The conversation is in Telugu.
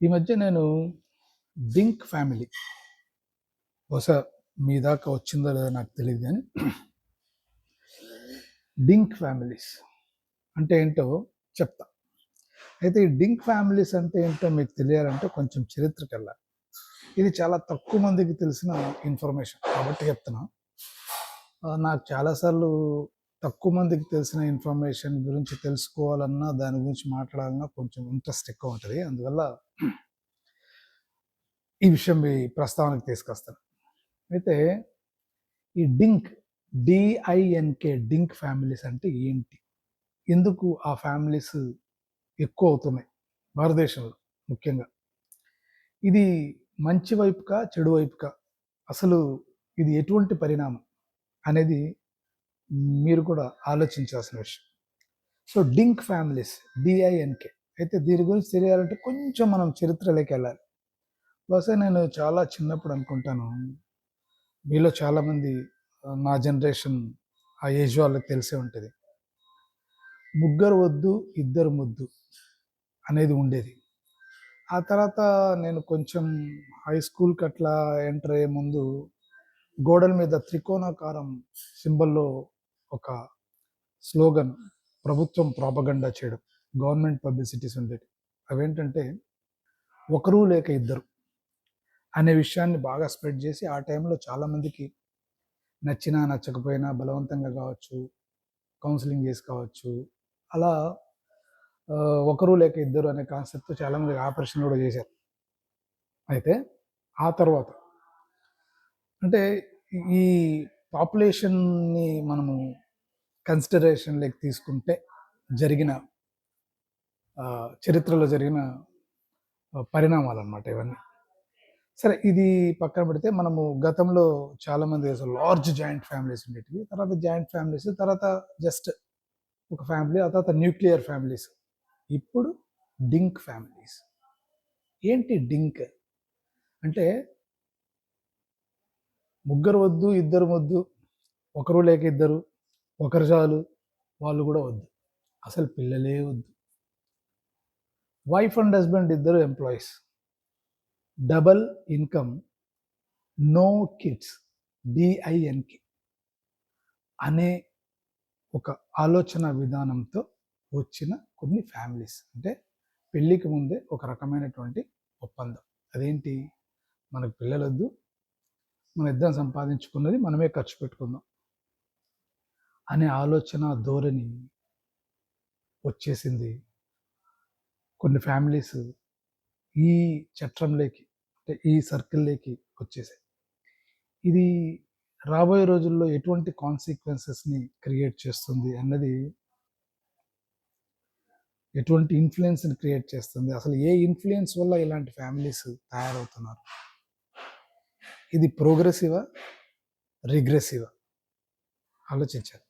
ఈ మధ్య నేను డింక్ ఫ్యామిలీ బహుశా మీ దాకా వచ్చిందో లేదో నాకు తెలియదు కానీ డింక్ ఫ్యామిలీస్ అంటే ఏంటో చెప్తా. అయితే ఈ డింక్ ఫ్యామిలీస్ అంటే ఏంటో మీకు తెలియాలంటే కొంచెం చరిత్రకి వెళ్ళాలి. ఇది చాలా తక్కువ మందికి తెలిసిన ఇన్ఫర్మేషన్ కాబట్టి చెప్తున్నా. నాకు చాలాసార్లు తక్కువ మందికి తెలిసిన ఇన్ఫర్మేషన్ గురించి తెలుసుకోవాలన్నా, దాని గురించి మాట్లాడాలన్నా కొంచెం ఇంట్రెస్ట్ ఎక్కువ ఉంటుంది. అందువల్ల ఈ విషయం మీ ప్రస్తావనకు తీసుకొస్తాను. అయితే ఈ డిఐఎన్కే డింక్ ఫ్యామిలీస్ అంటే ఏంటి, ఎందుకు ఆ ఫ్యామిలీస్ ఎక్కువ అవుతున్నాయి భారతదేశంలో ముఖ్యంగా, ఇది మంచి వైపుకా చెడు వైపుకా, అసలు ఇది ఎటువంటి పరిణామం అనేది మీరు కూడా ఆలోచించాల్సిన విషయం. So DINK families, D I N K. అయితే దీని గురించి తెలియాలంటే కొంచెం మనం చరిత్రలోకి వెళ్ళాలి. బహుశా నేను చాలా చిన్నప్పుడు అనుకుంటాను, మీలో చాలామంది నా జనరేషన్ ఆ ఏజ్ వాళ్ళకి తెలిసే ఉంటుంది. ముగ్గురు వద్దు ఇద్దరు ముద్దు అనేది ఉండేది. ఆ తర్వాత నేను కొంచెం హై స్కూల్కి అట్లా ఎంటర్ అయ్యే ముందు గోడల మీద త్రికోణాకారం సింబల్లో ఒక స్లోగన్ ప్రభుత్వం ప్రాపగండా చేయడం, గవర్నమెంట్ పబ్లిసిటీస్ ఉండేవి. అవేంటంటే ఒకరు లేక ఇద్దరు అనే విషయాన్ని బాగా స్ప్రెడ్ చేసి ఆ టైంలో చాలామందికి నచ్చినా నచ్చకపోయినా బలవంతంగా కావచ్చు, కౌన్సిలింగ్ చేసి కావచ్చు, అలా ఒకరు లేక ఇద్దరు అనే కాన్సెప్ట్ చాలామంది ఆపరేషన్ కూడా చేశారు. అయితే ఆ తర్వాత అంటే ఈ పాపులేషన్ని మనము కన్సిడరేషన్లోకి తీసుకుంటే జరిగిన చరిత్రలో జరిగిన పరిణామాలు అన్నమాట ఇవన్నీ. సరే, ఇది పక్కన పెడితే మనము గతంలో చాలామంది లార్జ్ జాయింట్ ఫ్యామిలీస్ ఉండేటివి, తర్వాత జాయింట్ ఫ్యామిలీస్, తర్వాత జస్ట్ ఒక ఫ్యామిలీ, ఆ తర్వాత న్యూక్లియర్ ఫ్యామిలీస్, ఇప్పుడు డింక్ ఫ్యామిలీస్. ఏంటి డింక్ అంటే? ముగ్గురు వద్దు ఇద్దరు వద్దు, ఒకరు లేక ఇద్దరు, ఒకరు చాలు, వాళ్ళు కూడా వద్దు, అసలు పిల్లలే వద్దు, వైఫ్ అండ్ హస్బెండ్ ఇద్దరు employees, double income, no kids, డిఐఎన్కి అనే ఒక ఆలోచన విధానంతో వచ్చిన కొన్ని ఫ్యామిలీస్. అంటే పెళ్ళికి ముందే ఒక రకమైనటువంటి ఒప్పందం. అదేంటి? మనకు పిల్లలు వద్దు, మన ఇద్దరం సంపాదించుకున్నది మనమే ఖర్చు పెట్టుకుందాం అనే ఆలోచన ధోరణి వచ్చేసింది. కొన్ని ఫ్యామిలీస్ ఈ చట్రంలోకి, అంటే ఈ సర్కిల్లోకి వచ్చేసాయి. ఇది రాబోయే రోజుల్లో ఎటువంటి కాన్సిక్వెన్సెస్ని క్రియేట్ చేస్తుంది అన్నది, ఎటువంటి ఇన్ఫ్లుయెన్స్ని క్రియేట్ చేస్తుంది, అసలు ఏ ఇన్ఫ్లుయెన్స్ వల్ల ఇలాంటి ఫ్యామిలీస్ తయారవుతున్నారు, ఇది ప్రోగ్రెసివా రిగ్రెసివా ఆలోచించాలి.